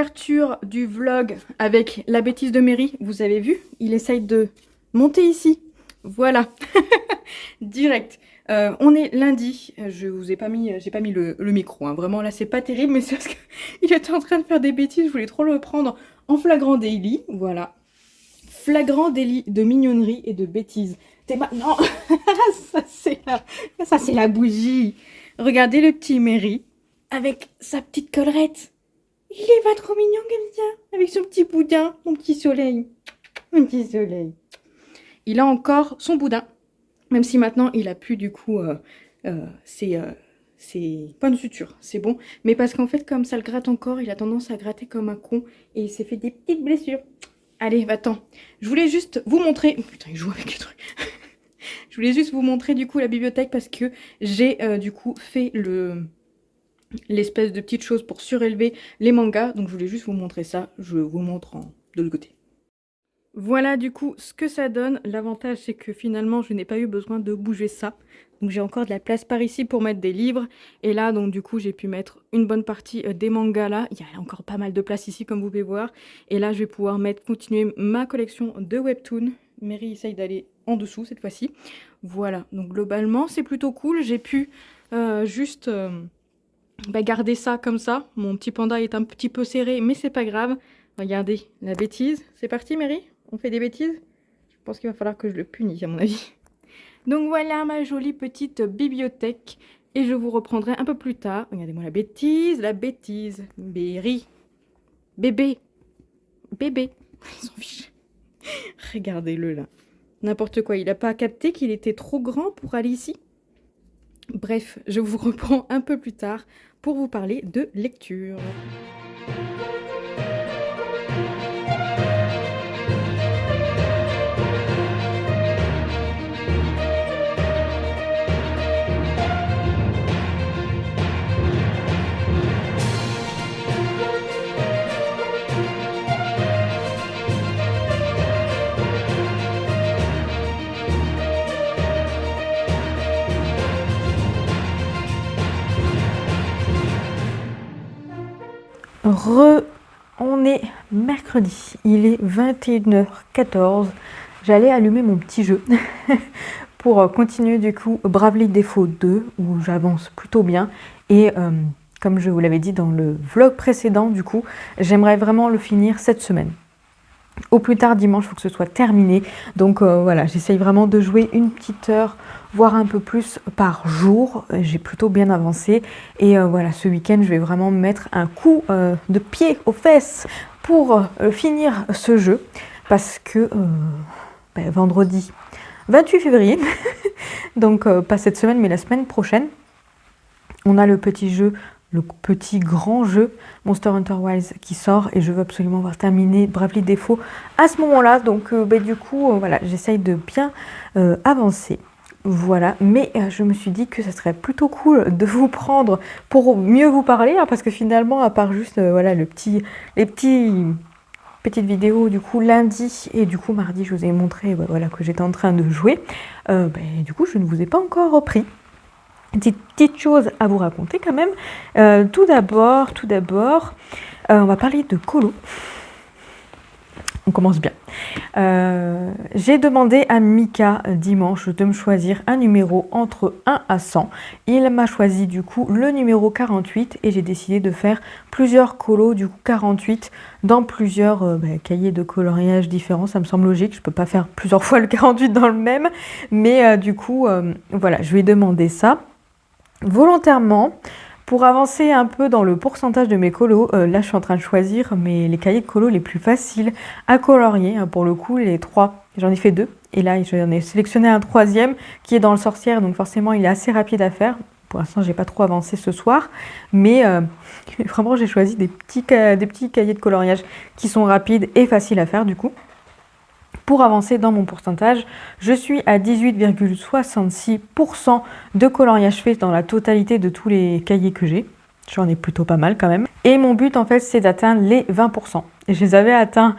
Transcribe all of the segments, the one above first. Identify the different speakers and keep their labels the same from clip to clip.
Speaker 1: l'ouverture du vlog avec la bêtise de Mary, vous avez vu, il essaye de monter ici. Voilà, direct. On est lundi, je vous ai pas mis, j'ai pas mis le micro, hein. Vraiment là c'est pas terrible, mais c'est parce qu'il était en train de faire des bêtises, je voulais trop le prendre en flagrant délit, voilà. Flagrant délit de mignonnerie et de bêtises. T'es non, ça c'est la bougie. Regardez le petit Mary avec sa petite collerette. Il est pas trop mignon comme ça, avec son petit boudin, mon petit soleil. Mon petit soleil. Il a encore son boudin, même si maintenant il a plus du coup ses points de suture, c'est bon. Mais parce qu'en fait comme ça le gratte encore, il a tendance à gratter comme un con et il s'est fait des petites blessures. Allez, va-t'en. Je voulais juste vous montrer... Oh, putain, il joue avec les trucs. Je voulais juste vous montrer du coup la bibliothèque parce que j'ai du coup fait l'espèce de petite chose pour surélever les mangas. Donc je voulais juste vous montrer ça. Je vous montre de l'autre côté. Voilà du coup ce que ça donne. L'avantage c'est que finalement je n'ai pas eu besoin de bouger ça. Donc j'ai encore de la place par ici pour mettre des livres. Et là donc du coup j'ai pu mettre une bonne partie des mangas là. Il y a encore pas mal de place ici comme vous pouvez voir. Et là je vais pouvoir continuer ma collection de webtoons. Mary essaye d'aller en dessous cette fois-ci. Voilà, donc globalement c'est plutôt cool. J'ai pu juste garder ça comme ça. Mon petit panda est un petit peu serré mais c'est pas grave. Regardez la bêtise. C'est parti Mary? On fait des bêtises? Je pense qu'il va falloir que je le punisse à mon avis. Donc voilà ma jolie petite bibliothèque. Et je vous reprendrai un peu plus tard. Regardez-moi la bêtise, la bêtise. Berry. Bébé. Bébé. Ils s'en fichent. Regardez-le là. N'importe quoi. Il n'a pas capté qu'il était trop grand pour aller ici. Bref, je vous reprends un peu plus tard pour vous parler de lecture. On est mercredi, il est 21h14, j'allais allumer mon petit jeu pour continuer du coup Bravely Default 2 où j'avance plutôt bien et comme je vous l'avais dit dans le vlog précédent du coup, j'aimerais vraiment le finir cette semaine. Au plus tard dimanche, il faut que ce soit terminé. Donc voilà, j'essaye vraiment de jouer une petite heure, voire un peu plus par jour. J'ai plutôt bien avancé. Et voilà, ce week-end, je vais vraiment mettre un coup de pied aux fesses pour finir ce jeu. Parce que vendredi 28 février, donc pas cette semaine, mais la semaine prochaine, on a le petit jeu, le petit grand jeu Monster Hunter Wilds qui sort et je veux absolument avoir terminé Bravely Default à ce moment-là. Donc du coup, voilà, j'essaye de bien avancer. Voilà, mais je me suis dit que ça serait plutôt cool de vous prendre pour mieux vous parler, hein, parce que finalement, à part juste voilà les petites vidéos du coup lundi et du coup mardi, je vous ai montré voilà, que j'étais en train de jouer. Du coup, je ne vous ai pas encore repris. Petite chose à vous raconter quand même. Tout d'abord, on va parler de colo. On commence bien. J'ai demandé à Mika dimanche de me choisir un numéro entre 1 à 100. Il m'a choisi du coup le numéro 48 et j'ai décidé de faire plusieurs colos du coup 48 dans plusieurs cahiers de coloriage différents. Ça me semble logique, je peux pas faire plusieurs fois le 48 dans le même. Mais du coup, voilà, je lui ai demandé ça. Volontairement, pour avancer un peu dans le pourcentage de mes colos, là je suis en train de choisir les cahiers de colo les plus faciles à colorier. Pour le coup, les 3, j'en ai fait 2. Et là, j'en ai sélectionné un 3e qui est dans le sorcière, donc forcément il est assez rapide à faire. Pour l'instant, j'ai pas trop avancé ce soir, mais vraiment j'ai choisi des petits cahiers de coloriage qui sont rapides et faciles à faire du coup. Pour avancer dans mon pourcentage, je suis à 18,66% de coloriage fait dans la totalité de tous les cahiers que j'ai. J'en ai plutôt pas mal quand même. Et mon but en fait c'est d'atteindre les 20%. Et je les avais atteints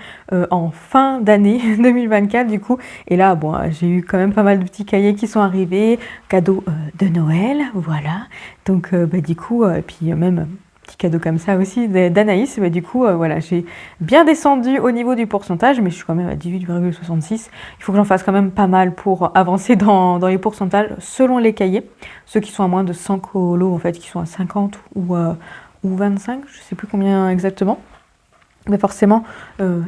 Speaker 1: en fin d'année 2024 du coup. Et là bon, j'ai eu quand même pas mal de petits cahiers qui sont arrivés. Cadeaux de Noël, voilà. Donc du coup, et puis même Petit cadeau comme ça aussi d'Anaïs. Mais du coup, voilà, j'ai bien descendu au niveau du pourcentage, mais je suis quand même à 18,66. Il faut que j'en fasse quand même pas mal pour avancer dans les pourcentages selon les cahiers. Ceux qui sont à moins de 100 colos, en fait, qui sont à 50 ou 25, je sais plus combien exactement. Mais forcément,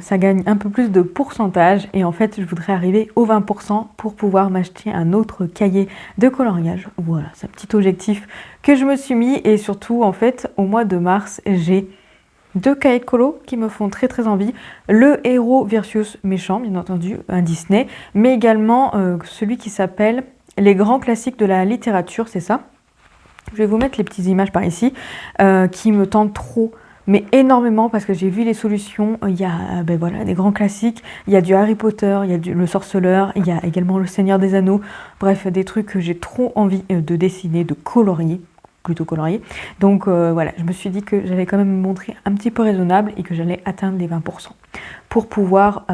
Speaker 1: ça gagne un peu plus de pourcentage. Et en fait, je voudrais arriver aux 20% pour pouvoir m'acheter un autre cahier de coloriage. Voilà, c'est un petit objectif que je me suis mis. Et surtout, en fait, au mois de mars, j'ai 2 cahiers de colo qui me font très très envie. Le héros versus méchant, bien entendu, un Disney. Mais également celui qui s'appelle Les grands classiques de la littérature, c'est ça. Je vais vous mettre les petites images par ici qui me tentent trop. Mais énormément parce que j'ai vu les solutions, il y a ben voilà, des grands classiques, il y a du Harry Potter, il y a le Sorceleur, il y a également le Seigneur des Anneaux, bref des trucs que j'ai trop envie de dessiner, de colorier, plutôt colorier. Donc voilà, je me suis dit que j'allais quand même me montrer un petit peu raisonnable et que j'allais atteindre les 20% pour pouvoir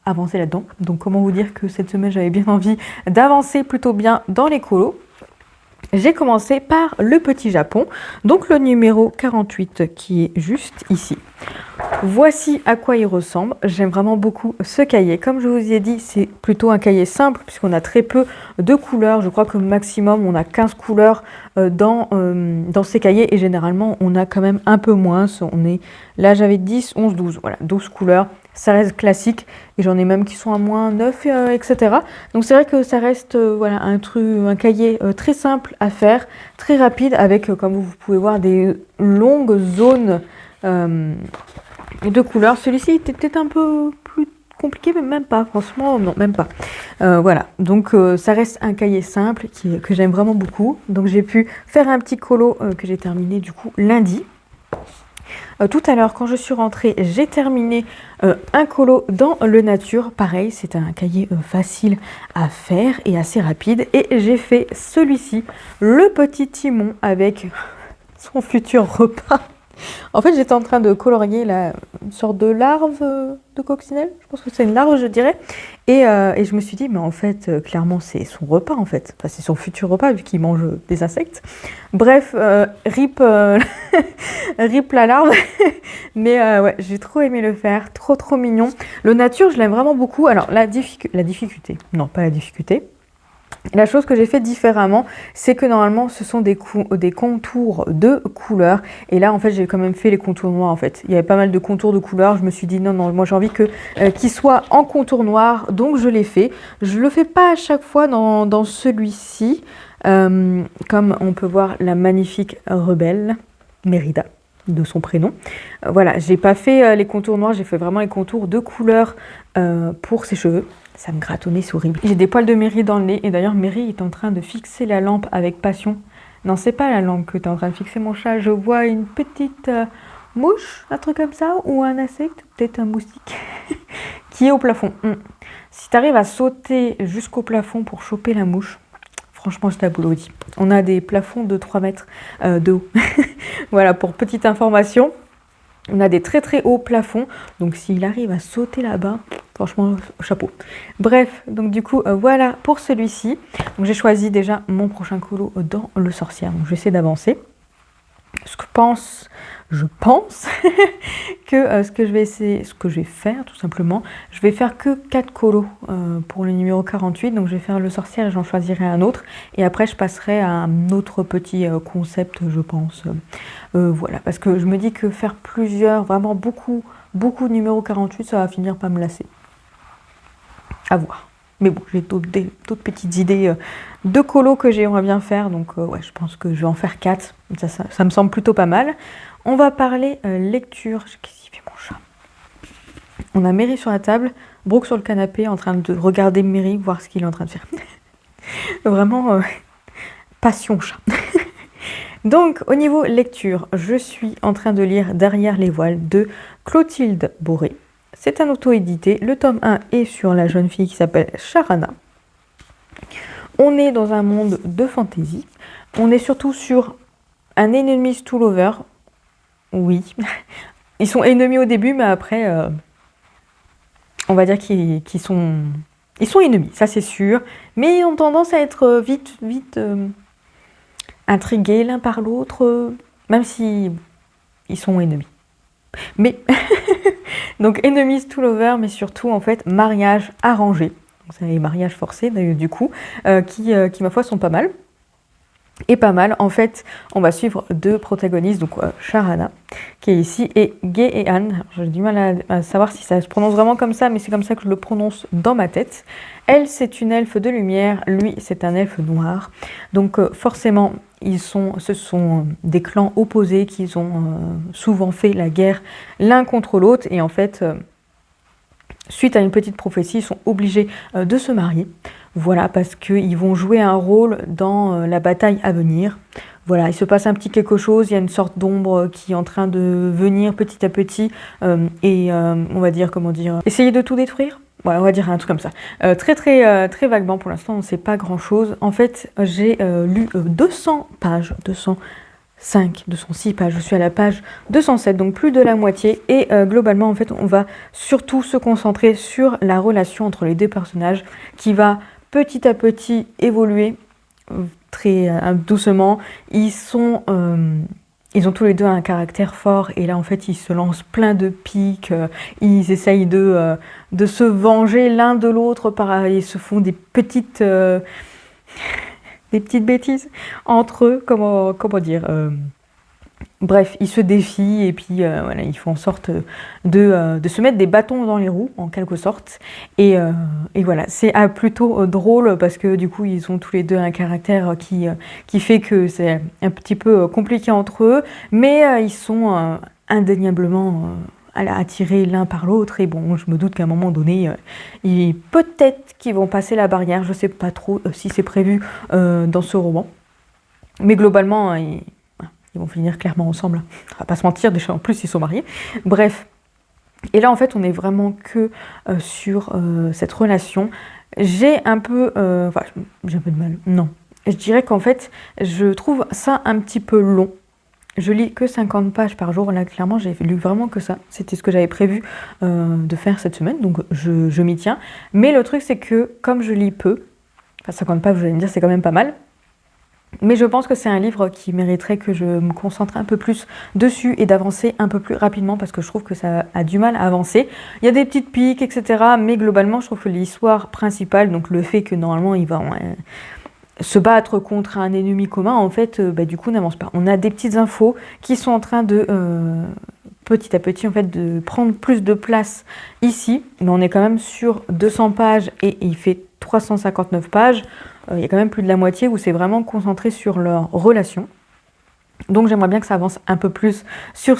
Speaker 1: avancer là-dedans. Donc comment vous dire que cette semaine j'avais bien envie d'avancer plutôt bien dans les colos. J'ai commencé par le petit Japon, donc le numéro 48 qui est juste ici. Voici à quoi il ressemble. J'aime vraiment beaucoup ce cahier. Comme je vous ai dit, c'est plutôt un cahier simple puisqu'on a très peu de couleurs. Je crois que maximum, on a 15 couleurs dans ces cahiets et généralement, on a quand même un peu moins. Là, j'avais 10, 11, 12. Voilà, 12 couleurs. Ça reste classique et j'en ai même qui sont à moins 9, etc. Donc c'est vrai que ça reste voilà, un cahier très simple à faire, très rapide avec, comme vous pouvez voir, des longues zones de couleurs. Celui-ci était peut-être un peu plus compliqué, mais même pas, franchement, non, même pas. Voilà, donc ça reste un cahier simple que j'aime vraiment beaucoup. Donc j'ai pu faire un petit colo que j'ai terminé du coup lundi. Tout à l'heure, quand je suis rentrée, j'ai terminé un colo dans le nature. Pareil, c'est un cahier facile à faire et assez rapide. Et j'ai fait celui-ci, le petit Timon avec son futur repas. En fait, j'étais en train de colorier une sorte de larve de coccinelle. Je pense que c'est une larve, je dirais. Et je me suis dit, mais en fait, clairement, c'est son repas, en fait. Enfin, c'est son futur repas, vu qu'il mange des insectes. Bref, rip, rip la larve. Mais ouais, j'ai trop aimé le faire. Trop, trop mignon. Le nature, je l'aime vraiment beaucoup. Alors, la difficulté. Non, pas la difficulté. La chose que j'ai fait différemment, c'est que normalement ce sont des contours de couleurs. Et là en fait j'ai quand même fait les contours noirs en fait. Il y avait pas mal de contours de couleurs. Je me suis dit non, moi j'ai envie qu'il soit en contour noir. Donc je l'ai fait. Je le fais pas à chaque fois dans celui-ci. Comme on peut voir la magnifique rebelle, Mérida de son prénom. Voilà, j'ai pas fait les contours noirs, j'ai fait vraiment les contours de couleurs pour ses cheveux. Ça me gratonnait, c'est horrible. J'ai des poils de Mary dans le nez. Et d'ailleurs, Mary est en train de fixer la lampe avec passion. Non, c'est pas la lampe que tu es en train de fixer, mon chat. Je vois une petite mouche, un truc comme ça, ou un insecte, peut-être un moustique, qui est au plafond. Si tu arrives à sauter jusqu'au plafond pour choper la mouche, franchement, je t'applaudis. On a des plafonds de 3 mètres de haut. Voilà, pour petite information. On a des très très hauts plafonds, donc s'il arrive à sauter là-bas, franchement, chapeau. Bref, donc du coup, voilà pour celui-ci. Donc j'ai choisi déjà mon prochain colo dans le sorcière, donc je vais essayer d'avancer. Je pense que ce que je vais faire tout simplement, je vais faire que 4 colos pour le numéro 48, donc je vais faire le sorcière et j'en choisirai un autre. Et après je passerai à un autre petit concept, je pense. Voilà, parce que je me dis que faire plusieurs, vraiment beaucoup de numéro 48, ça va finir par me lasser. À voir. Mais bon, j'ai d'autres petites idées de colos que j'aimerais bien faire. Donc ouais, je pense que je vais en faire 4. Ça me semble plutôt pas mal. On va parler lecture. Qu'est-ce qu'il fait mon chat? On a Mary sur la table, Brooke sur le canapé en train de regarder Mary, voir ce qu'il est en train de faire. Vraiment passion chat. Donc au niveau lecture, je suis en train de lire Derrière les voiles de Clotilde Boré. C'est un auto-édité. Le tome 1 est sur la jeune fille qui s'appelle Sharana. On est dans un monde de fantasy. On est surtout sur un enemies to lover. Oui. Ils sont ennemis au début, mais après, on va dire qu'ils sont... Ils sont ennemis, ça c'est sûr. Mais ils ont tendance à être vite intrigués l'un par l'autre. Même si
Speaker 2: ils sont ennemis. Mais, donc enemies to lover, mais surtout en fait mariage arrangé. C'est les mariages forcés du coup, qui ma foi sont pas mal. Et pas mal, en fait, on va suivre deux protagonistes, donc Sharana, qui est ici, et Gay-Ehan. J'ai du mal à savoir si ça se prononce vraiment comme ça, mais c'est comme ça que je le prononce dans ma tête. Elle, c'est une elfe de lumière, lui, c'est un elfe noir. Donc forcément, ce sont des clans opposés qui ont souvent fait la guerre l'un contre l'autre, et en fait, suite à une petite prophétie, ils sont obligés de se marier. Voilà, parce qu'ils vont jouer un rôle dans la bataille à venir. Voilà, il se passe un petit quelque chose, il y a une sorte d'ombre qui est en train de venir petit à petit on va dire, comment dire, essayer de tout détruire. Voilà, on va dire un truc comme ça. Très vaguement, pour l'instant, on ne sait pas grand-chose. En fait, j'ai lu 200 pages, 205, 206 pages, je suis à la page 207, donc plus de la moitié. Et globalement, en fait, on va surtout se concentrer sur la relation entre les deux personnages qui va petit à petit évoluer très doucement. Ils ont tous les deux un caractère fort et là en fait ils se lancent plein de piques, ils essayent de se venger l'un de l'autre, ils se font des petites bêtises entre eux, comment dire, bref, ils se défient et puis voilà, ils font en sorte de se mettre des bâtons dans les roues, en quelque sorte. Et voilà, c'est plutôt drôle parce que du coup, ils ont tous les deux un caractère qui fait que c'est un petit peu compliqué entre eux, mais ils sont indéniablement attirés l'un par l'autre. Et bon, je me doute qu'à un moment donné, peut-être qu'ils vont passer la barrière. Je sais pas trop si c'est prévu dans ce roman. Mais globalement, ils vont finir clairement ensemble. On va pas se mentir, déjà en plus ils sont mariés. Bref. Et là en fait on est vraiment que sur cette relation. J'ai un peu de mal. Non. Je dirais qu'en fait je trouve ça un petit peu long. Je lis que 50 pages par jour. Là clairement j'ai lu vraiment que ça. C'était ce que j'avais prévu de faire cette semaine. Donc je m'y tiens. Mais le truc c'est que comme je lis peu, enfin 50 pages vous allez me dire c'est quand même pas mal. Mais je pense que c'est un livre qui mériterait que je me concentre un peu plus dessus et d'avancer un peu plus rapidement parce que je trouve que ça a du mal à avancer. Il y a des petites piques, etc. Mais globalement, je trouve que l'histoire principale, donc le fait que normalement il va se battre contre un ennemi commun, en fait, du coup, n'avance pas. On a des petites infos qui sont en train de, petit à petit, en fait, de prendre plus de place ici. Mais on est quand même sur 200 pages et il fait 359 pages. Il y a quand même plus de la moitié où c'est vraiment concentré sur leur relation. Donc j'aimerais bien que ça avance un peu plus sur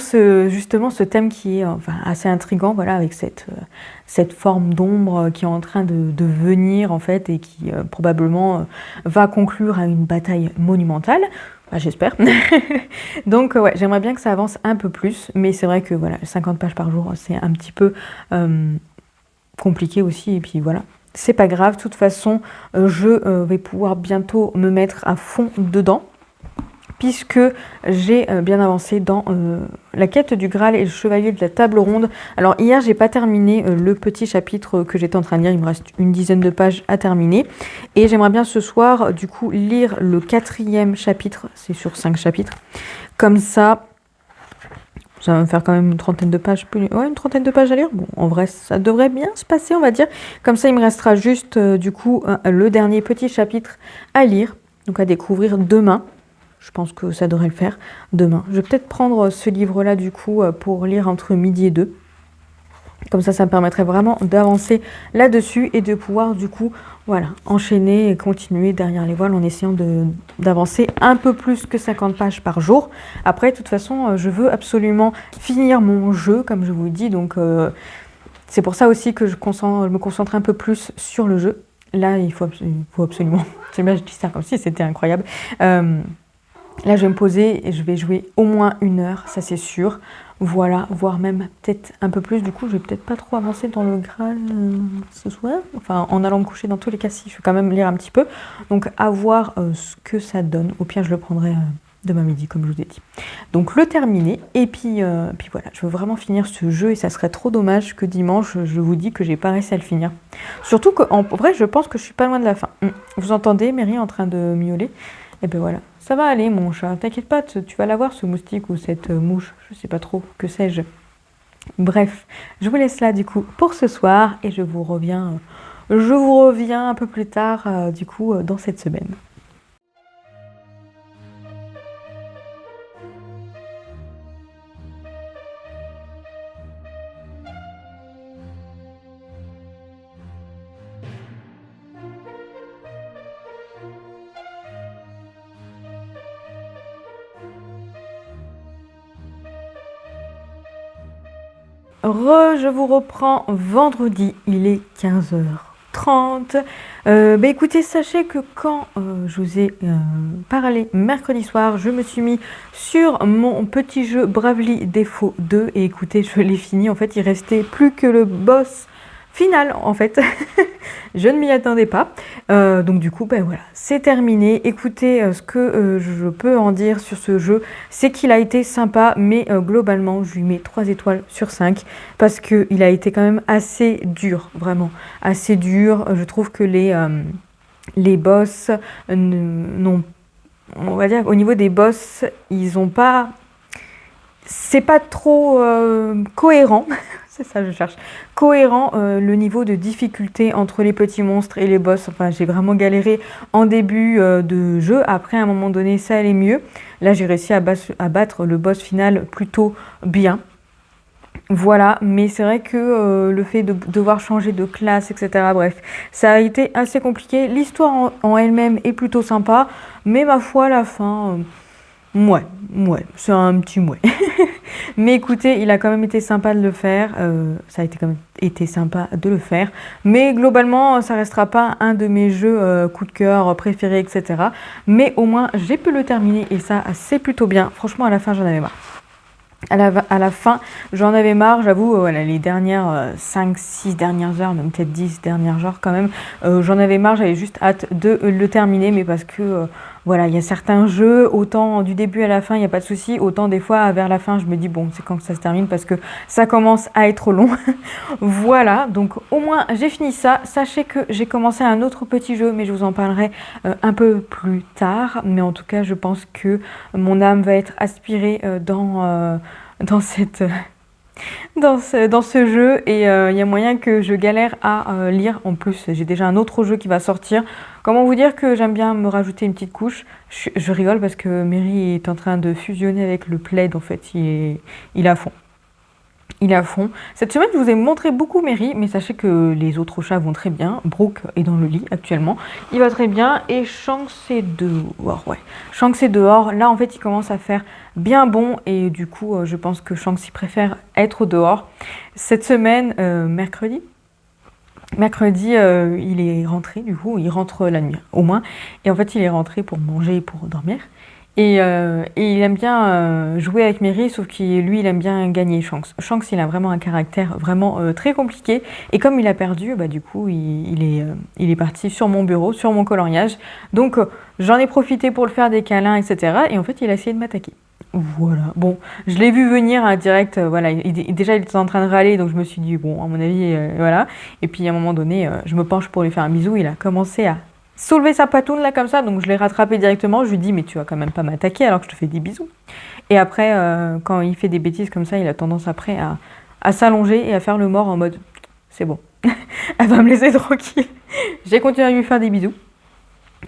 Speaker 2: justement ce thème qui est assez intriguant, voilà, avec cette forme d'ombre qui est en train de venir en fait et qui probablement va conclure à une bataille monumentale. J'espère. Donc ouais, j'aimerais bien que ça avance un peu plus, mais c'est vrai que voilà, 50 pages par jour, c'est un petit peu compliqué aussi, et puis voilà. C'est pas grave, de toute façon, je vais pouvoir bientôt me mettre à fond dedans, puisque j'ai bien avancé dans la quête du Graal et le chevalier de la table ronde. Alors hier, j'ai pas terminé le petit chapitre que j'étais en train de lire, il me reste une dizaine de pages à terminer. Et j'aimerais bien ce soir, du coup, lire le 4e chapitre, c'est sur 5 chapitres. Comme ça va me faire quand même une trentaine de pages. Une trentaine de pages à lire. Bon, en vrai, ça devrait bien se passer, on va dire. Comme ça, il me restera juste, du coup, le dernier petit chapitre à lire. Donc, à découvrir demain. Je pense que ça devrait le faire demain. Je vais peut-être prendre ce livre-là, du coup, pour lire entre midi et 2. Comme ça me permettrait vraiment d'avancer là-dessus et de pouvoir, du coup, voilà, enchaîner et continuer derrière les voiles en essayant d'avancer un peu plus que 50 pages par jour. Après, de toute façon, je veux absolument finir mon jeu, comme je vous le dis. Donc, c'est pour ça aussi que je me concentre un peu plus sur le jeu. Là, il faut absolument... Je dis ça comme si c'était incroyable. Là, je vais me poser et je vais jouer au moins 1 heure, ça c'est sûr. Voilà, voire même peut-être un peu plus. Du coup, je vais peut-être pas trop avancer dans le Graal ce soir. Enfin, en allant me coucher, dans tous les cas, si, je vais quand même lire un petit peu. Donc, à voir ce que ça donne. Au pire, je le prendrai demain midi, comme je vous ai dit. Donc, le terminer. Et puis voilà, je veux vraiment finir ce jeu. Et ça serait trop dommage que dimanche, je vous dis que j'ai pas réussi à le finir. Surtout qu'en vrai, je pense que je suis pas loin de la fin. Vous entendez Mary en train de miauler? Et ben voilà, ça va aller mon chat, t'inquiète pas, tu vas l'avoir ce moustique ou cette mouche, je sais pas trop, que sais-je. Bref, je vous laisse là du coup pour ce soir et je vous reviens un peu plus tard du coup dans cette semaine. Je vous reprends vendredi, il est 15h30. Bah écoutez, sachez que quand je vous ai parlé mercredi soir, je me suis mis sur mon petit jeu Bravely Default 2 et écoutez, je l'ai fini. En fait, il restait plus que le boss final en fait. Je ne m'y attendais pas. Donc du coup, ben voilà, c'est terminé. Écoutez, ce que je peux en dire sur ce jeu, c'est qu'il a été sympa, mais globalement, je lui mets 3 étoiles sur 5 parce qu'il a été quand même assez dur, vraiment, assez dur. Je trouve que les boss n'ont, on va dire, au niveau des boss, ils ont pas... C'est pas trop cohérent, c'est ça je cherche, cohérent le niveau de difficulté entre les petits monstres et les boss. Enfin, j'ai vraiment galéré en début de jeu, après à un moment donné ça allait mieux. Là j'ai réussi à battre le boss final plutôt bien. Voilà, mais c'est vrai que le fait de devoir changer de classe, etc., bref, ça a été assez compliqué. L'histoire en elle-même est plutôt sympa, mais ma foi, la fin... Ouais, c'est un petit mouais. Mais écoutez, il a quand même été sympa de le faire. Ça a été quand même été sympa de le faire. Mais globalement, ça restera pas un de mes jeux coup de cœur préférés, etc. Mais au moins, j'ai pu le terminer et ça, c'est plutôt bien. Franchement, à la fin, j'en avais marre. À la fin, j'en avais marre, j'avoue, voilà, les dernières 5-6 dernières heures, même peut-être 10 dernières heures quand même, j'en avais marre, j'avais juste hâte de le terminer, mais parce que, voilà, il y a certains jeux, autant du début à la fin, il n'y a pas de souci, autant des fois, vers la fin, je me dis, bon, c'est quand que ça se termine, parce que ça commence à être long. Voilà, donc au moins, j'ai fini ça. Sachez que j'ai commencé un autre petit jeu, mais je vous en parlerai un peu plus tard, mais en tout cas, je pense que mon âme va être aspirée dans ce jeu et il y a moyen que je galère à lire. En plus, j'ai déjà un autre jeu qui va sortir. Comment vous dire que j'aime bien me rajouter une petite couche. Je rigole parce que Mary est en train de fusionner avec le plaid. En fait, il est à fond. Il est à fond. Cette semaine, je vous ai montré beaucoup Mary, mais sachez que les autres chats vont très bien. Brooke est dans le lit actuellement. Il va très bien. Et Shanks est dehors. Ouais. Shanks est dehors. Là, en fait, il commence à faire bien bon. Et du coup, je pense que Shanks, il préfère être dehors. Cette semaine, mercredi, il est rentré. Du coup, il rentre la nuit, au moins. Et en fait, il est rentré pour manger et pour dormir. Et il aime bien jouer avec Mary, sauf qu'il lui, il aime bien gagner Shanks. Shanks, il a vraiment un caractère vraiment très compliqué. Et comme il a perdu, bah, du coup, il est parti sur mon bureau, sur mon coloriage. Donc, j'en ai profité pour le faire des câlins, etc. Et en fait, il a essayé de m'attaquer. Voilà, bon, je l'ai vu venir direct, voilà, déjà il était en train de râler, donc je me suis dit, bon, à mon avis, voilà. Et puis à un moment donné, je me penche pour lui faire un bisou, il a commencé à soulever sa patoune là comme ça, donc je l'ai rattrapé directement, je lui dis mais tu vas quand même pas m'attaquer alors que je te fais des bisous. Et après, quand il fait des bêtises comme ça, il a tendance après à s'allonger et à faire le mort en mode c'est bon, elle va me laisser tranquille. J'ai continué à lui faire des bisous.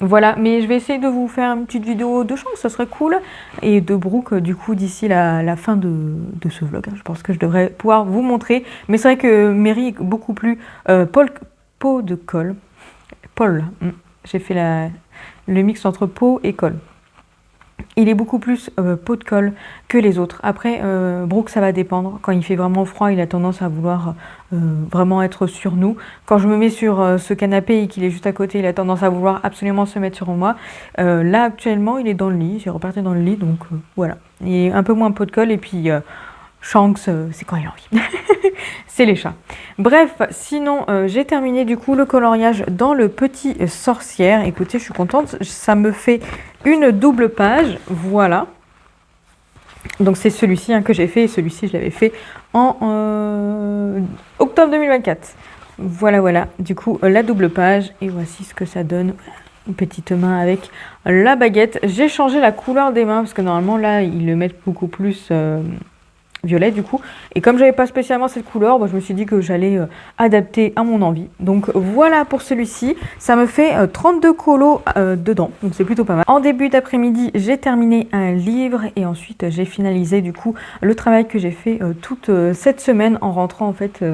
Speaker 2: Voilà, mais je vais essayer de vous faire une petite vidéo de chance, ça serait cool. Et de Brooke, du coup, d'ici la fin de ce vlog. Je pense que je devrais pouvoir vous montrer. Mais c'est vrai que Mary est beaucoup plus peau de colle. Paul. J'ai fait le mix entre peau et colle. Il est beaucoup plus peau de colle que les autres. Après, Brooke, ça va dépendre. Quand il fait vraiment froid, il a tendance à vouloir vraiment être sur nous. Quand je me mets sur ce canapé et qu'il est juste à côté, il a tendance à vouloir absolument se mettre sur moi. Là, actuellement, il est dans le lit. J'ai reparti dans le lit, donc voilà. Il est un peu moins peau de colle et puis... Shanks, c'est quand il a envie. C'est les chats. Bref, sinon, j'ai terminé du coup le coloriage dans le petit sorcière. Écoutez, je suis contente. Ça me fait une double page. Voilà. Donc, c'est celui-ci que j'ai fait. Et celui-ci, je l'avais fait en octobre 2024. Voilà, voilà. Du coup, la double page. Et voici ce que ça donne. petite main avec la baguette. J'ai changé la couleur des mains parce que normalement là ils le mettent beaucoup plus violet du coup. Et comme j'avais pas spécialement cette couleur, je me suis dit que j'allais adapter à mon envie. Donc voilà pour celui-ci. Ça me fait 32 colos dedans, donc c'est plutôt pas mal. En début d'après-midi, j'ai terminé un livre et ensuite j'ai finalisé du coup le travail que j'ai fait toute cette semaine en rentrant en fait.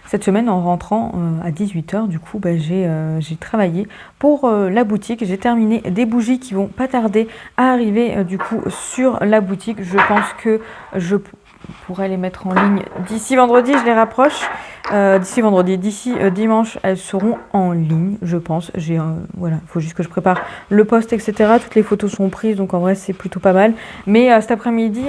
Speaker 2: Cette semaine, en rentrant à 18 h, du coup, j'ai travaillé pour la boutique. J'ai terminé des bougies qui vont pas tarder à arriver du coup sur la boutique. Je pense que je pourrais les mettre en ligne d'ici vendredi. Je les rapproche. D'ici vendredi, d'ici dimanche, elles seront en ligne, je pense. Voilà, il faut juste que je prépare le post, etc. Toutes les photos sont prises, donc en vrai, c'est plutôt pas mal. Mais cet après-midi,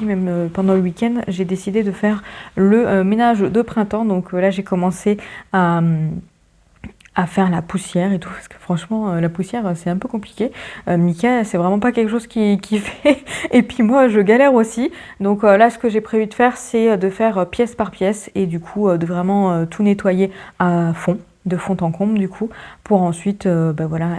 Speaker 2: même pendant le week-end, j'ai décidé de faire le ménage de printemps. Donc là, j'ai commencé à faire la poussière et tout, parce que franchement la poussière c'est un peu compliqué. Mika c'est vraiment pas quelque chose qui fait, et puis moi je galère aussi, donc là ce que j'ai prévu de faire c'est de faire pièce par pièce et du coup de vraiment tout nettoyer à fond, de fond en comble du coup, pour ensuite voilà,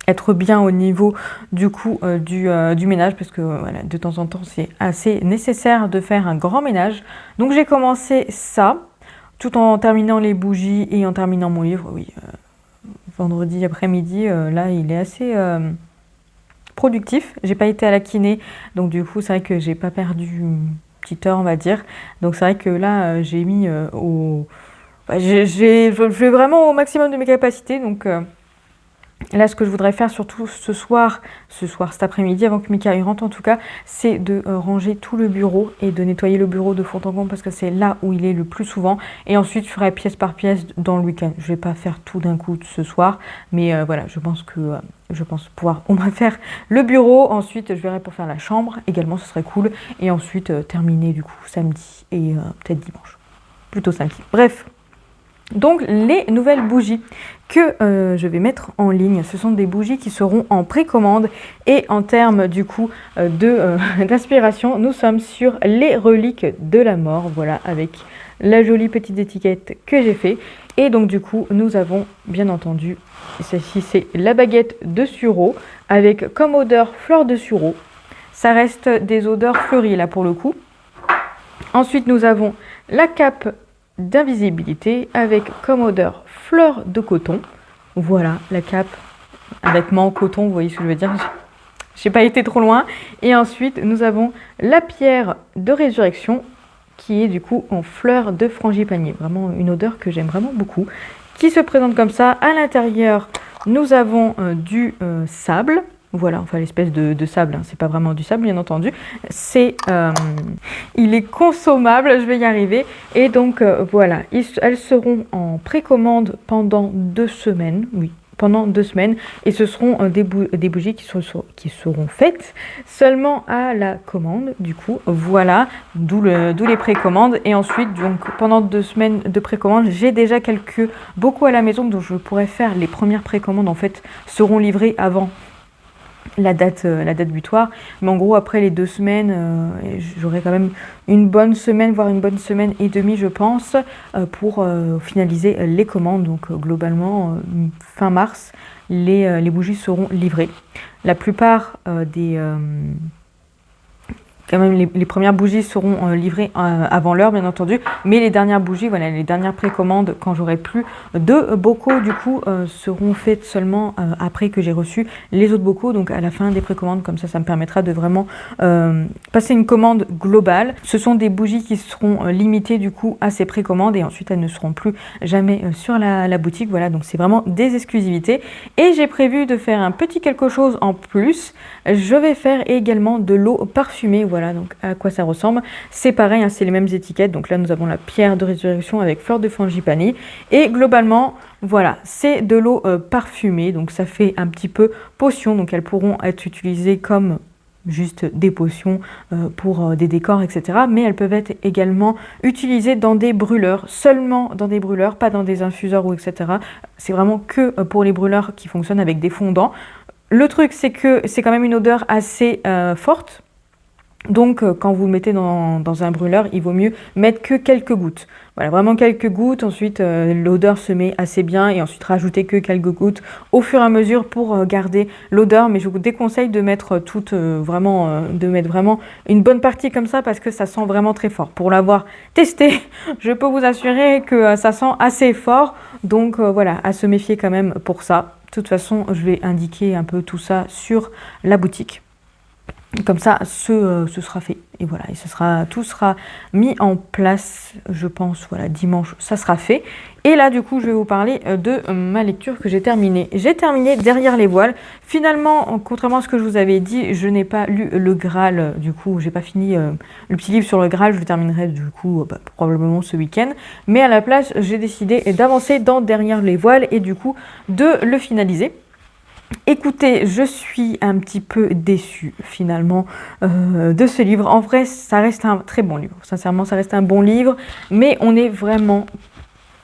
Speaker 2: être bien au niveau du coup du ménage, parce que voilà, de temps en temps c'est assez nécessaire de faire un grand ménage. Donc j'ai commencé ça tout en terminant les bougies et en terminant mon livre. Oui, vendredi après-midi, là, il est assez productif. J'ai pas été à la kiné, donc du coup, c'est vrai que j'ai pas perdu une petite heure, on va dire. Donc c'est vrai que là, j'ai mis je vais vraiment au maximum de mes capacités, donc... Là, ce que je voudrais faire surtout ce soir, cet après-midi, avant que Mika y rentre en tout cas, c'est de ranger tout le bureau et de nettoyer le bureau de fond en comble parce que c'est là où il est le plus souvent. Et ensuite, je ferai pièce par pièce dans le week-end. Je vais pas faire tout d'un coup ce soir, mais voilà, je pense pouvoir au moins faire le bureau. Ensuite, je verrai pour faire la chambre également, ce serait cool. Et ensuite, terminer du coup samedi et peut-être dimanche. Plutôt samedi. Bref. Donc les nouvelles bougies que je vais mettre en ligne, ce sont des bougies qui seront en précommande, et en termes du coup d'inspiration, nous sommes sur les reliques de la mort, voilà, avec la jolie petite étiquette que j'ai fait. Et donc du coup nous avons bien entendu, celle-ci c'est la baguette de sureau avec comme odeur fleur de sureau. Ça reste des odeurs fleuries là pour le coup. Ensuite nous avons la cape d'invisibilité avec comme odeur fleur de coton. Voilà la cape avec en coton, vous voyez ce que je veux dire, j'ai pas été trop loin. Et ensuite nous avons la pierre de résurrection qui est du coup en fleur de frangipanier, vraiment une odeur que j'aime vraiment beaucoup, qui se présente comme ça. À l'intérieur nous avons du sable. Voilà, enfin l'espèce de sable, hein. C'est pas vraiment du sable bien entendu, il est consommable, je vais y arriver. Et donc voilà, elles seront en précommande pendant 2 semaines, oui, pendant 2 semaines, et ce seront des bougies qui seront faites seulement à la commande, du coup, voilà, d'où les précommandes. Et ensuite, donc pendant 2 semaines de précommande, j'ai déjà quelques bocaux à la maison, donc je pourrais faire les premières précommandes, en fait, seront livrées avant la date butoir, mais en gros après les 2 semaines j'aurai quand même une bonne semaine, voire une bonne semaine et demie je pense, pour finaliser les commandes. Donc globalement fin mars les bougies seront livrées. La plupart quand même les premières bougies seront livrées avant l'heure bien entendu, mais les dernières bougies, voilà, les dernières précommandes quand j'aurai plus de bocaux du coup seront faites seulement après que j'ai reçu les autres bocaux, donc à la fin des précommandes. Comme ça me permettra de vraiment passer une commande globale. Ce sont des bougies qui seront limitées du coup à ces précommandes et ensuite elles ne seront plus jamais sur la boutique. Voilà, donc c'est vraiment des exclusivités. Et j'ai prévu de faire un petit quelque chose en plus. Je vais faire également de l'eau parfumée. Voilà donc à quoi ça ressemble. C'est pareil, hein, c'est les mêmes étiquettes. Donc là nous avons la pierre de résurrection avec fleur de frangipani. Et globalement, voilà, c'est de l'eau parfumée. Donc ça fait un petit peu potion. Donc elles pourront être utilisées comme juste des potions pour des décors, etc. Mais elles peuvent être également utilisées dans des brûleurs, seulement dans des brûleurs, pas dans des infuseurs ou etc. C'est vraiment que pour les brûleurs qui fonctionnent avec des fondants. Le truc, c'est que c'est quand même une odeur assez forte. Donc, quand vous le mettez dans un brûleur, il vaut mieux mettre que quelques gouttes. Voilà, vraiment quelques gouttes. Ensuite, l'odeur se met assez bien et ensuite rajouter que quelques gouttes au fur et à mesure pour garder l'odeur. Mais je vous déconseille de mettre de mettre vraiment une bonne partie comme ça parce que ça sent vraiment très fort. Pour l'avoir testé, je peux vous assurer que ça sent assez fort. Donc, voilà, à se méfier quand même pour ça. De toute façon, je vais indiquer un peu tout ça sur la boutique. Comme ça, ce sera fait. Et voilà, et tout sera mis en place, je pense, voilà, dimanche, ça sera fait. Et là, du coup, je vais vous parler de ma lecture que j'ai terminée. J'ai terminé Derrière les voiles. Finalement, contrairement à ce que je vous avais dit, je n'ai pas lu le Graal. Du coup, j'ai pas fini le petit livre sur le Graal. Je le terminerai, du coup, probablement ce week-end. Mais à la place, j'ai décidé d'avancer dans Derrière les voiles et du coup, de le finaliser. Écoutez, je suis un petit peu déçue finalement de ce livre. En vrai, ça reste un très bon livre. Sincèrement, ça reste un bon livre, mais on est vraiment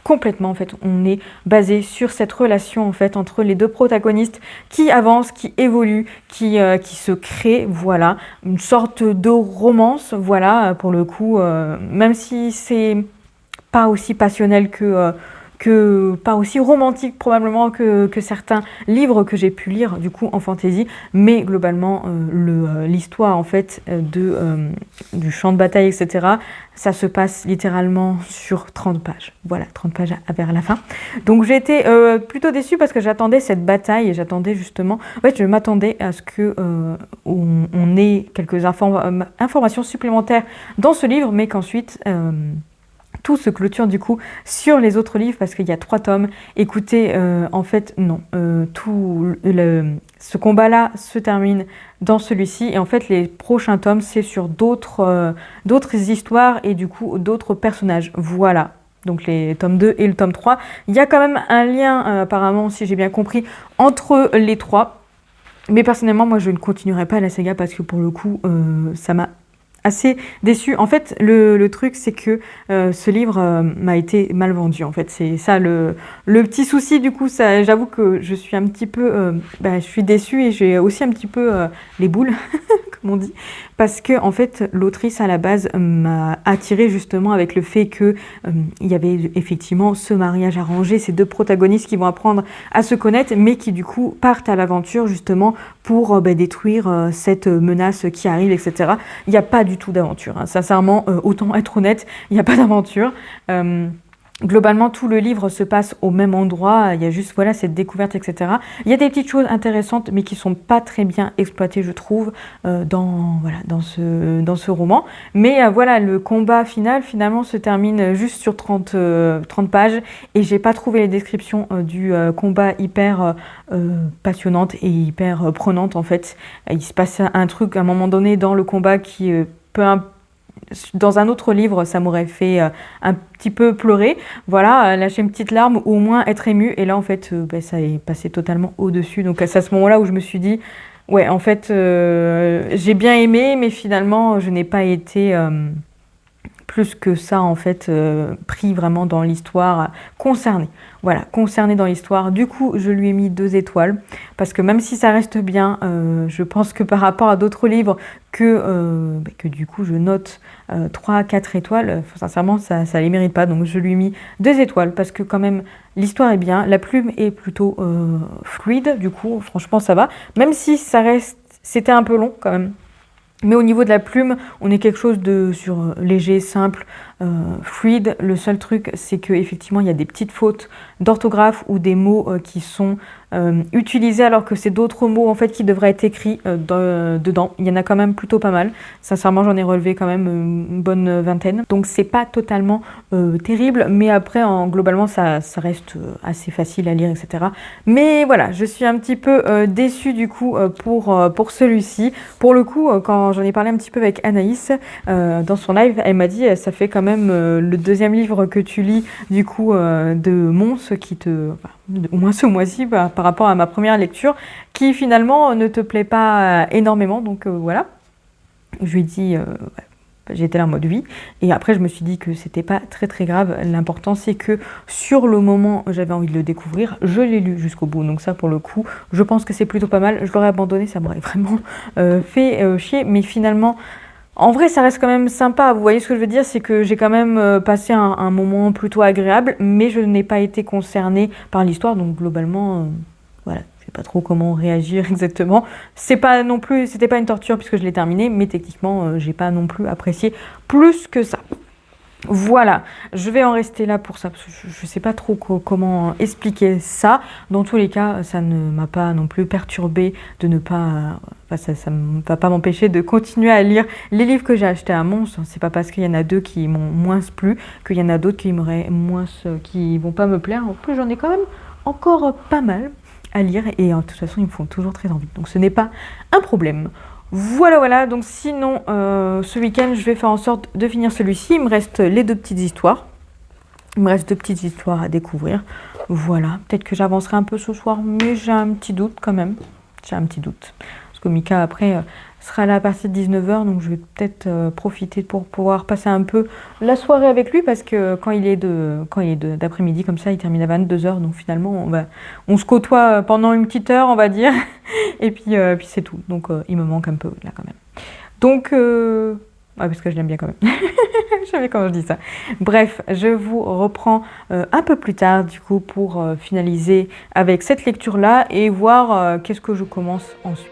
Speaker 2: complètement, en fait, on est basé sur cette relation en fait entre les deux protagonistes qui avancent, qui évoluent, qui se créent, voilà, une sorte de romance, voilà, pour le coup, même si c'est pas aussi passionnel que pas aussi romantique probablement que certains livres que j'ai pu lire du coup en fantasy, mais globalement l'histoire en fait du champ de bataille, etc., ça se passe littéralement sur 30 pages. Voilà, 30 pages vers la fin. Donc j'ai été plutôt déçue parce que j'attendais cette bataille et j'attendais justement, en fait je m'attendais à ce que on ait quelques informations supplémentaires dans ce livre, mais qu'ensuite tout se clôture du coup sur les autres livres parce qu'il y a 3 tomes. Écoutez, en fait, non. Ce combat-là se termine dans celui-ci et en fait, les prochains tomes, c'est sur d'autres histoires et du coup, d'autres personnages. Voilà. Donc les tomes 2 et le tome 3. Il y a quand même un lien, apparemment, si j'ai bien compris, entre les 3. Mais personnellement, moi, je ne continuerai pas la saga parce que pour le coup, ça m'a assez déçue. En fait, le truc, c'est que ce livre m'a été mal vendu. En fait, c'est ça le petit souci. Du coup, ça, j'avoue que je suis un petit peu, je suis déçue et j'ai aussi un petit peu les boules, comme on dit, parce que en fait, l'autrice à la base m'a attirée justement avec le fait que il y avait effectivement ce mariage arrangé, ces deux protagonistes qui vont apprendre à se connaître, mais qui du coup partent à l'aventure justement pour détruire cette menace qui arrive, etc. Il n'y a pas du tout d'aventure. Hein. Sincèrement, autant être honnête, il n'y a pas d'aventure. Globalement, tout le livre se passe au même endroit. Il y a juste voilà cette découverte, etc. Il y a des petites choses intéressantes, mais qui sont pas très bien exploitées, je trouve, dans ce roman. Mais voilà, le combat final, finalement, se termine juste sur 30 pages. Et j'ai pas trouvé les descriptions du combat hyper passionnante et hyper prenante, en fait. Il se passe un truc à un moment donné dans le combat qui dans un autre livre, ça m'aurait fait un petit peu pleurer, voilà, lâcher une petite larme ou au moins être émue. Et là, en fait, ça est passé totalement au-dessus. Donc, c'est à ce moment-là où je me suis dit, ouais, en fait, j'ai bien aimé, mais finalement, je n'ai pas été plus que ça, en fait, pris vraiment dans l'histoire, concerné. Voilà, concerné dans l'histoire. Du coup, je lui ai mis 2 étoiles, parce que même si ça reste bien, je pense que par rapport à d'autres livres, que du coup, je note 3 à 4 étoiles, sincèrement, ça les mérite pas. Donc, je lui ai mis 2 étoiles, parce que quand même, l'histoire est bien, la plume est plutôt fluide, du coup, franchement, ça va. Même si c'était un peu long, quand même. Mais au niveau de la plume, on est quelque chose de léger, simple, fluide. Le seul truc, c'est qu'effectivement, il y a des petites fautes d'orthographe ou des mots qui sont utilisés alors que c'est d'autres mots en fait qui devraient être écrits dedans. Il y en a quand même plutôt pas mal. Sincèrement, j'en ai relevé quand même une bonne vingtaine. Donc c'est pas totalement terrible, mais après, globalement, ça reste assez facile à lire, etc. Mais voilà, je suis un petit peu déçue du coup pour celui-ci. Pour le coup, quand j'en ai parlé un petit peu avec Anaïs dans son live, elle m'a dit ça fait quand même le 2e livre que tu lis du coup de Mons qui au moins ce mois-ci par rapport à ma première lecture qui finalement ne te plaît pas énormément. Donc voilà, je lui ai dit j'étais là en mode oui, et après je me suis dit que c'était pas très très grave. L'important c'est que sur le moment j'avais envie de le découvrir, je l'ai lu jusqu'au bout, donc ça pour le coup je pense que c'est plutôt pas mal. Je l'aurais abandonné, ça m'aurait vraiment fait chier, mais finalement En vrai, ça reste quand même sympa. Vous voyez ce que je veux dire? C'est que j'ai quand même passé un moment plutôt agréable, mais je n'ai pas été concernée par l'histoire. Donc globalement, voilà, je sais pas trop comment réagir exactement. C'est pas non plus, c'était pas une torture puisque je l'ai terminé, mais techniquement, j'ai pas non plus apprécié plus que ça. Voilà, je vais en rester là pour ça, parce que je ne sais pas trop comment expliquer ça. Dans tous les cas, ça ne m'a pas non plus perturbée de ne pas... Enfin, ça ne va pas m'empêcher de continuer à lire les livres que j'ai achetés à Mons. C'est pas parce qu'il y en a 2 qui m'ont moins plu qu'il y en a d'autres qui m'auraient moins... qui vont pas me plaire. En plus, j'en ai quand même encore pas mal à lire et de toute façon, ils me font toujours très envie. Donc ce n'est pas un problème. Voilà, donc sinon, ce week-end, je vais faire en sorte de finir celui-ci. Il me reste les 2 petites histoires. Il me reste 2 petites histoires à découvrir. Voilà, peut-être que j'avancerai un peu ce soir, mais j'ai un petit doute quand même. J'ai un petit doute. Parce que Mika, après, sera là à partir de 19h, donc je vais peut-être profiter pour pouvoir passer un peu la soirée avec lui, parce que quand il est d'après-midi, comme ça, il termine à 22h, donc finalement, on se côtoie pendant une petite heure, on va dire. Et puis c'est tout. Donc il me manque un peu là quand même. Donc, ouais, parce que je l'aime bien quand même. J'aime bien quand je dis ça. Bref, je vous reprends un peu plus tard du coup pour finaliser avec cette lecture-là et voir qu'est-ce que je commence ensuite.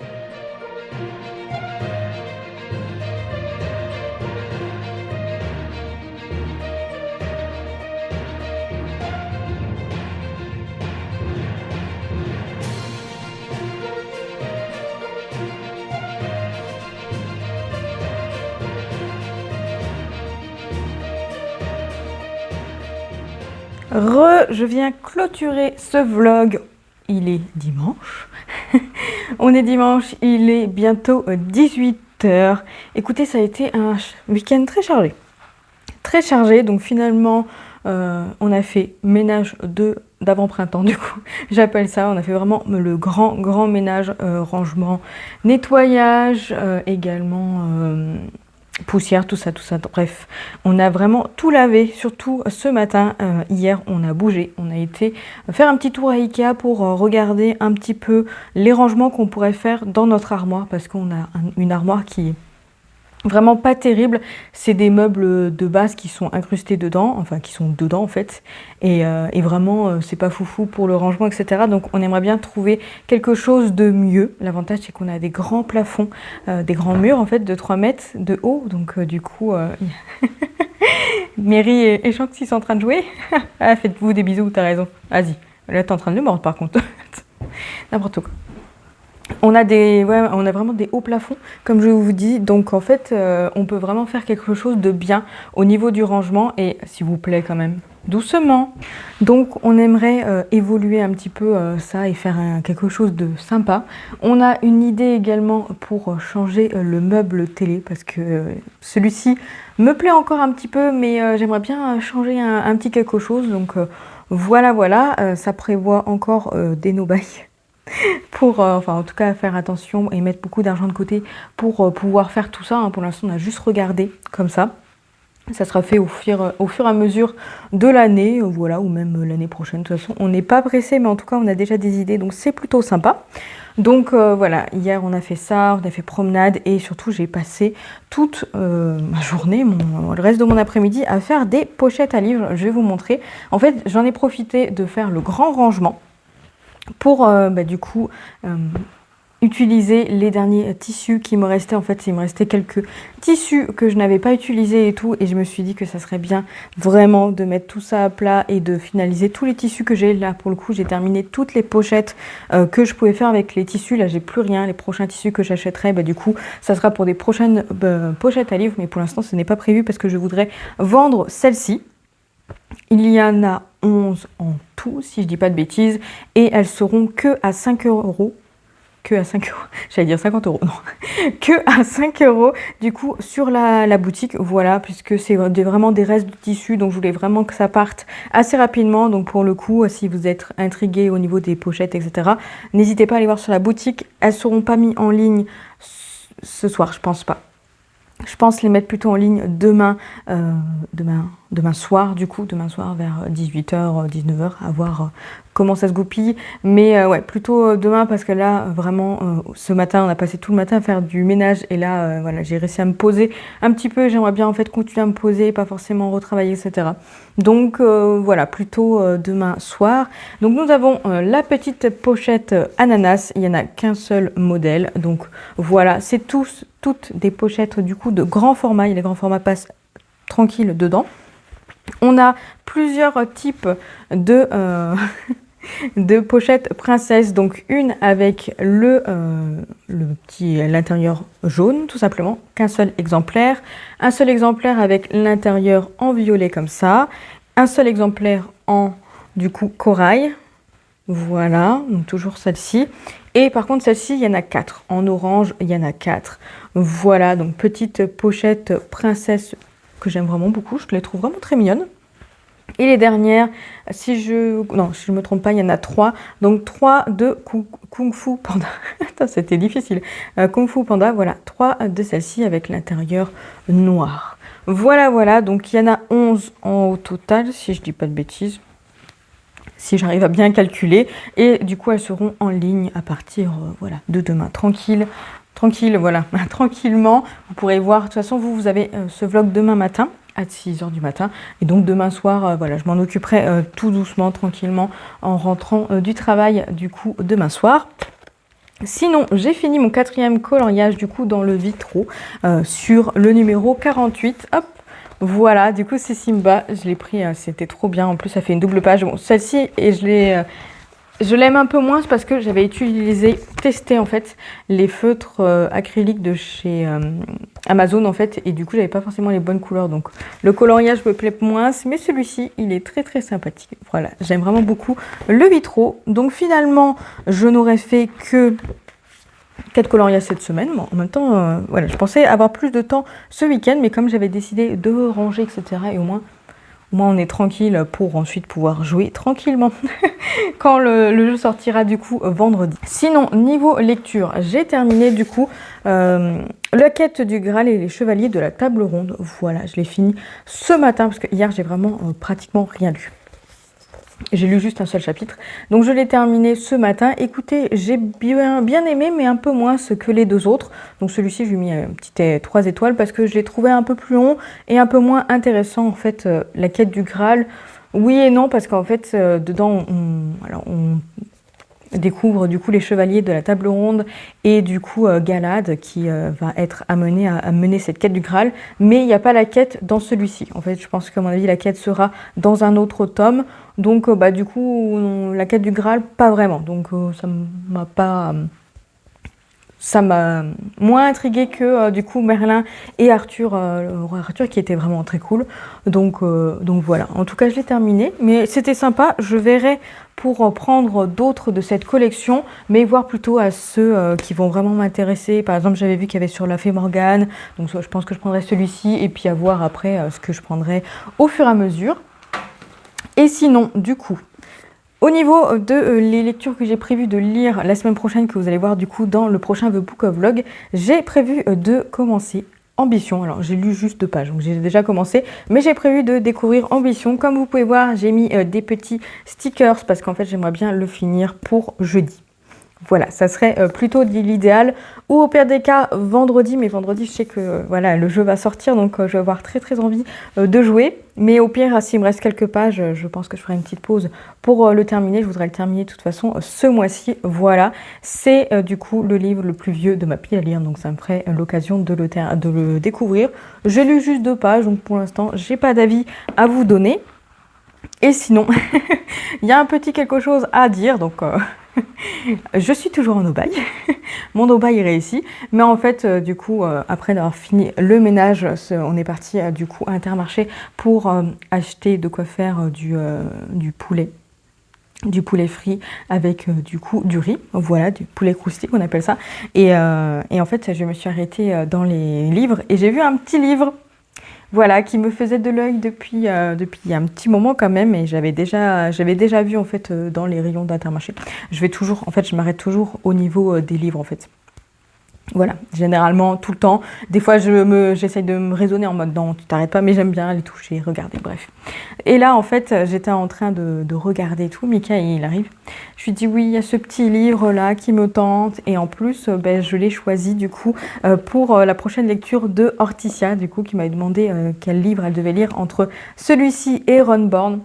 Speaker 2: Je viens clôturer ce vlog. Il est dimanche. On est dimanche, il est bientôt 18h. Écoutez, ça a été un week-end très chargé. Très chargé, donc finalement, on a fait ménage d'avant-printemps, du coup. J'appelle ça, on a fait vraiment le grand ménage, rangement, nettoyage, également... poussière, tout ça, bref, on a vraiment tout lavé, surtout ce matin. Hier, on a bougé, on a été faire un petit tour à Ikea pour regarder un petit peu les rangements qu'on pourrait faire dans notre armoire, parce qu'on a une armoire qui est vraiment pas terrible. C'est des meubles de base qui sont incrustés dedans, enfin qui sont dedans en fait, et vraiment c'est pas foufou pour le rangement, etc. Donc on aimerait bien trouver quelque chose de mieux. L'avantage c'est qu'on a des grands plafonds, des grands murs en fait de 3 mètres de haut, donc du coup Mary et Shanksy sont en train de jouer. Ah, faites-vous des bisous, t'as raison, vas-y. Là t'es en train de le mordre par contre. N'importe quoi. On a vraiment des hauts plafonds, comme je vous dis, donc en fait, on peut vraiment faire quelque chose de bien au niveau du rangement, et s'il vous plaît quand même, doucement. Donc on aimerait évoluer un petit peu ça et faire quelque chose de sympa. On a une idée également pour changer le meuble télé, parce que celui-ci me plaît encore un petit peu, mais j'aimerais bien changer un petit quelque chose, donc voilà, ça prévoit encore des no-buy. Pour, enfin en tout cas faire attention et mettre beaucoup d'argent de côté pour pouvoir faire tout ça. Pour l'instant on a juste regardé comme ça. Ça sera fait au fur et à mesure de l'année, voilà, ou même l'année prochaine. De toute façon on n'est pas pressé, mais en tout cas on a déjà des idées, donc c'est plutôt sympa. Donc voilà, hier on a fait ça, on a fait promenade, et surtout j'ai passé toute ma journée, le reste de mon après-midi à faire des pochettes à livres. Je vais vous montrer. En fait j'en ai profité de faire le grand rangement pour du coup utiliser les derniers tissus qui me restaient. En fait il me restait quelques tissus que je n'avais pas utilisés et tout, et je me suis dit que ça serait bien vraiment de mettre tout ça à plat et de finaliser tous les tissus que j'ai. Là pour le coup j'ai terminé toutes les pochettes que je pouvais faire avec les tissus. Là j'ai plus rien. Les prochains tissus que j'achèterai, du coup ça sera pour des prochaines pochettes à livres, mais pour l'instant ce n'est pas prévu parce que je voudrais vendre celle-ci. Il y en a 11 en tout, si je dis pas de bêtises, et elles seront que à 5 euros. Que à 5 euros, j'allais dire 50 euros, non, que à 5 euros du coup sur la boutique, voilà, puisque c'est vraiment des restes de tissu, donc je voulais vraiment que ça parte assez rapidement. Donc pour le coup, si vous êtes intrigué au niveau des pochettes, etc., n'hésitez pas à aller voir sur la boutique. Elles seront pas mises en ligne ce soir, je pense pas. Je pense les mettre plutôt en ligne demain soir, du coup, demain soir vers 18h, 19h, à voir comment ça se goupille. Mais ouais, plutôt demain parce que là, vraiment, ce matin, on a passé tout le matin à faire du ménage. Et là, voilà, j'ai réussi à me poser un petit peu. J'aimerais bien en fait continuer à me poser, pas forcément retravailler, etc. Donc voilà, plutôt demain soir. Donc nous avons la petite pochette ananas. Il n'y en a qu'un seul modèle. Donc voilà, c'est toutes des pochettes du coup de grand format. Et les grands formats passent tranquille dedans. On a plusieurs types de, de pochettes princesse. Donc une avec l'intérieur jaune tout simplement, qu'un seul exemplaire. Un seul exemplaire avec l'intérieur en violet comme ça. Un seul exemplaire en du coup corail. Voilà, donc toujours celle-ci. Et par contre celle-ci, il y en a 4. En orange, il y en a 4. Voilà, donc petite pochette princesse que j'aime vraiment beaucoup. Je les trouve vraiment très mignonnes. Et les dernières, si je me trompe pas, il y en a 3. Donc 3 de Kung Fu Panda. Attends, c'était difficile. Kung Fu Panda, voilà, 3 de celles-ci avec l'intérieur noir. Voilà, donc il y en a 11 au total, si je dis pas de bêtises. Si j'arrive à bien calculer. Et du coup, elles seront en ligne à partir voilà, de demain. Tranquille, voilà, tranquillement. Vous pourrez voir, de toute façon, vous avez ce vlog demain matin à 6h du matin. Et donc demain soir, voilà, je m'en occuperai tout doucement, tranquillement, en rentrant du travail, du coup, demain soir. Sinon, j'ai fini mon 4e coloriage, du coup, dans le Vitro, sur le numéro 48. Hop, voilà, du coup, c'est Simba. Je l'ai pris, c'était trop bien. En plus, ça fait une double page. Bon, celle-ci, et je l'aime un peu moins parce que j'avais testé en fait les feutres acryliques de chez Amazon en fait, et du coup j'avais pas forcément les bonnes couleurs, donc le coloriage me plaît moins, mais celui-ci il est très sympathique. Voilà, j'aime vraiment beaucoup le Vitro. Donc finalement je n'aurais fait que 4 coloriages cette semaine. Bon, en même temps voilà, je pensais avoir plus de temps ce week-end, mais comme j'avais décidé de ranger, etc., et au moins on est tranquille pour ensuite pouvoir jouer tranquillement quand le jeu sortira du coup vendredi. Sinon, niveau lecture, j'ai terminé du coup la quête du Graal et les chevaliers de la table ronde. Voilà, je l'ai fini ce matin parce que hier j'ai vraiment pratiquement rien lu. J'ai lu juste un seul chapitre, donc je l'ai terminé ce matin. Écoutez, j'ai bien aimé, mais un peu moins que les deux autres. Donc celui-ci, je lui ai mis une petite 3 étoiles parce que je l'ai trouvé un peu plus long et un peu moins intéressant en fait. La quête du Graal, oui et non, parce qu'en fait, dedans, on découvre du coup les chevaliers de la table ronde et du coup Galad qui va être amené à mener cette quête du Graal, mais il n'y a pas la quête dans celui-ci. En fait, je pense qu'à mon avis la quête sera dans un autre tome, donc du coup la quête du Graal pas vraiment, donc ça m'a moins intriguée que du coup Merlin et Arthur, le roi Arthur, qui était vraiment très cool. Donc voilà, en tout cas je l'ai terminé, mais c'était sympa. Je verrai pour prendre d'autres de cette collection, mais voir plutôt à ceux qui vont vraiment m'intéresser. Par exemple, j'avais vu qu'il y avait sur la Fée Morgane, donc je pense que je prendrai celui-ci, et puis à voir après ce que je prendrai au fur et à mesure. Et sinon, du coup, au niveau de les lectures que j'ai prévu de lire la semaine prochaine, que vous allez voir du coup dans le prochain The Book of Vlog, j'ai prévu de commencer Ambition. Alors j'ai lu juste 2 pages, donc j'ai déjà commencé, mais j'ai prévu de découvrir Ambition. Comme vous pouvez voir, j'ai mis des petits stickers parce qu'en fait j'aimerais bien le finir pour jeudi. Voilà, ça serait plutôt l'idéal, ou au pire des cas vendredi, mais vendredi je sais que voilà, le jeu va sortir, donc je vais avoir très envie de jouer. Mais au pire, s'il me reste quelques pages, je pense que je ferai une petite pause pour le terminer. Je voudrais le terminer de toute façon ce mois-ci. Voilà, c'est du coup le livre le plus vieux de ma pile à lire, donc ça me ferait l'occasion de le découvrir. J'ai lu juste 2 pages, donc pour l'instant j'ai pas d'avis à vous donner. Et sinon, il y a un petit quelque chose à dire, donc je suis toujours en aubagne. Mon aubagne est réussi, mais en fait, du coup, après d'avoir fini le ménage, on est parti du coup à Intermarché pour acheter de quoi faire du poulet frit avec du coup du riz, voilà, du poulet croustillant on appelle ça. Et en fait, je me suis arrêtée dans les livres et j'ai vu un petit livre. Voilà, qui me faisait de l'œil depuis un petit moment quand même, et j'avais déjà vu en fait dans les rayons d'Intermarché. Je m'arrête toujours au niveau des livres en fait. Voilà, généralement tout le temps. Des fois, j'essaye de me raisonner en mode non, tu t'arrêtes pas, mais j'aime bien les toucher, regarder, bref. Et là, en fait, j'étais en train de regarder tout. Mika, il arrive. Je lui dis oui, il y a ce petit livre là qui me tente. Et en plus, je l'ai choisi du coup pour la prochaine lecture de Hortensia, du coup, qui m'avait demandé quel livre elle devait lire entre celui-ci et Runborn.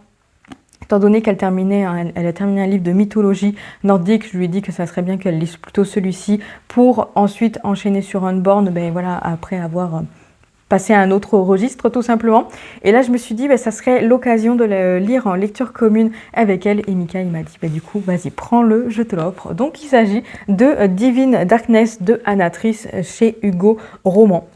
Speaker 2: Étant donné qu'elle elle a terminé un livre de mythologie nordique, je lui ai dit que ça serait bien qu'elle lise plutôt celui-ci pour ensuite enchaîner sur Unborn, voilà, après avoir passé à un autre registre tout simplement. Et là, je me suis dit, ça serait l'occasion de le lire en lecture commune avec elle. Et Mika, il m'a dit, du coup, vas-y, prends-le, je te l'offre. Donc, il s'agit de Divine Darkness de Anatrice chez Hugo Roman.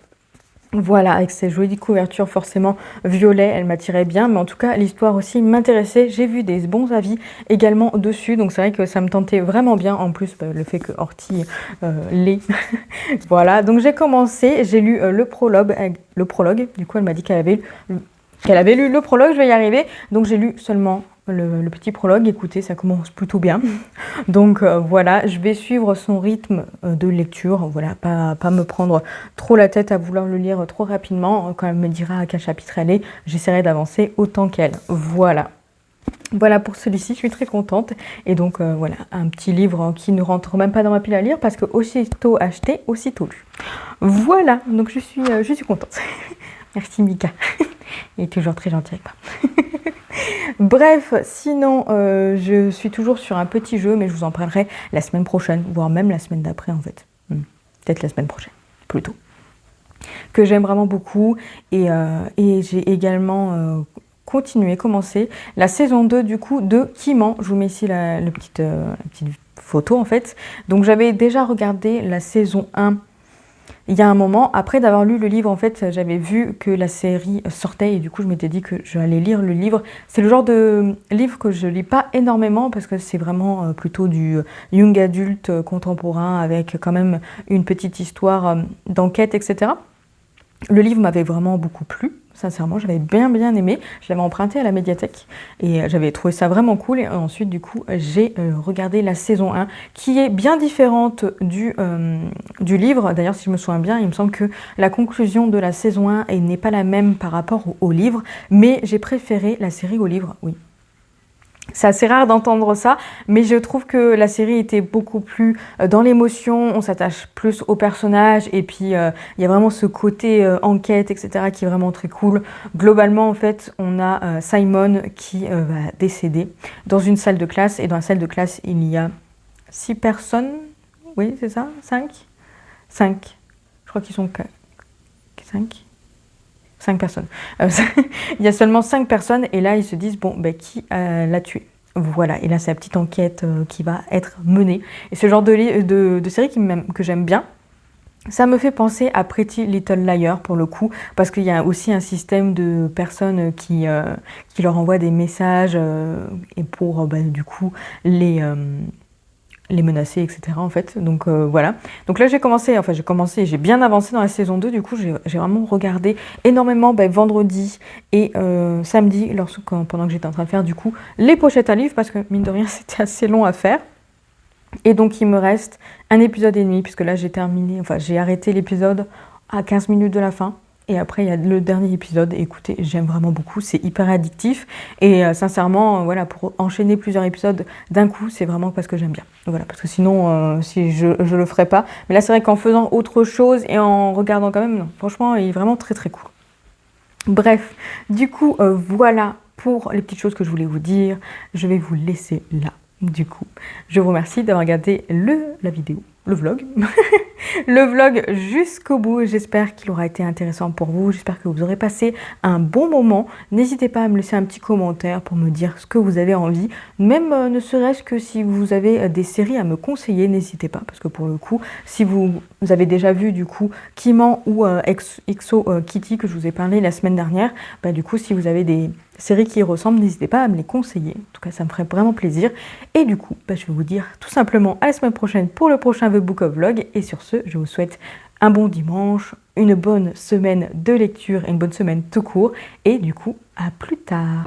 Speaker 2: Voilà, avec ces jolies couvertures forcément violet, elle m'attirait bien, mais en tout cas l'histoire aussi m'intéressait. J'ai vu des bons avis également dessus, donc c'est vrai que ça me tentait vraiment bien. En plus, le fait que Horty l'ait. Voilà, donc j'ai commencé, j'ai lu le prologue. Du coup, elle m'a dit qu'elle avait lu le prologue, je vais y arriver. Donc j'ai lu seulement le petit prologue. Écoutez, ça commence plutôt bien. Donc voilà, je vais suivre son rythme de lecture. Voilà, pas me prendre trop la tête à vouloir le lire trop rapidement. Quand elle me dira à quel chapitre elle est, j'essaierai d'avancer autant qu'elle. Voilà. Voilà pour celui-ci, je suis très contente. Et donc voilà, un petit livre qui ne rentre même pas dans ma pile à lire parce que aussitôt acheté, aussitôt lu. Voilà, donc je suis contente. Merci Mika. Il est toujours très gentil avec moi. Bref, sinon, je suis toujours sur un petit jeu, mais je vous en parlerai la semaine prochaine, voire même la semaine d'après en fait. Peut-être la semaine prochaine, plutôt. Que j'aime vraiment beaucoup. Et j'ai également commencé la saison 2 du coup de Kiman. Je vous mets ici la petite photo en fait. Donc j'avais déjà regardé la saison 1 il y a un moment, après d'avoir lu le livre, en fait, j'avais vu que la série sortait et du coup, je m'étais dit que j'allais lire le livre. C'est le genre de livre que je lis pas énormément parce que c'est vraiment plutôt du young adulte contemporain avec quand même une petite histoire d'enquête, etc. Le livre m'avait vraiment beaucoup plu. Sincèrement, j'avais bien aimé. Je l'avais emprunté à la médiathèque et j'avais trouvé ça vraiment cool. Et ensuite, du coup, j'ai regardé la saison 1 qui est bien différente du livre. D'ailleurs, si je me souviens bien, il me semble que la conclusion de la saison 1 n'est pas la même par rapport au livre. Mais j'ai préféré la série au livre, oui. C'est assez rare d'entendre ça, mais je trouve que la série était beaucoup plus dans l'émotion, on s'attache plus aux personnages et puis il y a vraiment ce côté enquête, etc. qui est vraiment très cool. Globalement, en fait, on a Simon qui va décéder dans une salle de classe et dans la salle de classe, il y a 6 personnes. Oui, c'est ça? 5? 5. Je crois qu'ils sont 5 personnes. Il y a seulement 5 personnes et là ils se disent bon qui l'a tué. Voilà, et là c'est la petite enquête qui va être menée. Et ce genre de série que j'aime bien, ça me fait penser à Pretty Little Liars pour le coup, parce qu'il y a aussi un système de personnes qui leur envoient des messages et pour du coup les menacer, etc. en fait. Donc voilà. Donc là j'ai bien avancé dans la saison 2, du coup j'ai vraiment regardé énormément vendredi et samedi, pendant que j'étais en train de faire du coup les pochettes à livres, parce que mine de rien c'était assez long à faire. Et donc il me reste un épisode et demi, puisque là j'ai arrêté l'épisode à 15 minutes de la fin. Et après, il y a le dernier épisode. Écoutez, j'aime vraiment beaucoup. C'est hyper addictif. Et sincèrement, voilà, pour enchaîner plusieurs épisodes d'un coup, c'est vraiment parce que j'aime bien. Voilà, parce que sinon, si je le ferais pas. Mais là, c'est vrai qu'en faisant autre chose et en regardant quand même, non, franchement, il est vraiment très très cool. Bref, du coup, voilà pour les petites choses que je voulais vous dire. Je vais vous laisser là. Du coup, je vous remercie d'avoir regardé la vidéo, le vlog, le vlog jusqu'au bout. J'espère qu'il aura été intéressant pour vous. J'espère que vous aurez passé un bon moment. N'hésitez pas à me laisser un petit commentaire pour me dire ce que vous avez envie. Même ne serait-ce que si vous avez des séries à me conseiller, n'hésitez pas. Parce que pour le coup, si vous avez déjà vu du coup Kiman ou XO Kitty que je vous ai parlé la semaine dernière, du coup si vous avez des séries qui y ressemblent, n'hésitez pas à me les conseiller. En tout cas, ça me ferait vraiment plaisir. Et du coup, je vais vous dire tout simplement à la semaine prochaine pour le prochain The Book of Vlog. Et sur ce, je vous souhaite un bon dimanche, une bonne semaine de lecture et une bonne semaine tout court. Et du coup, à plus tard.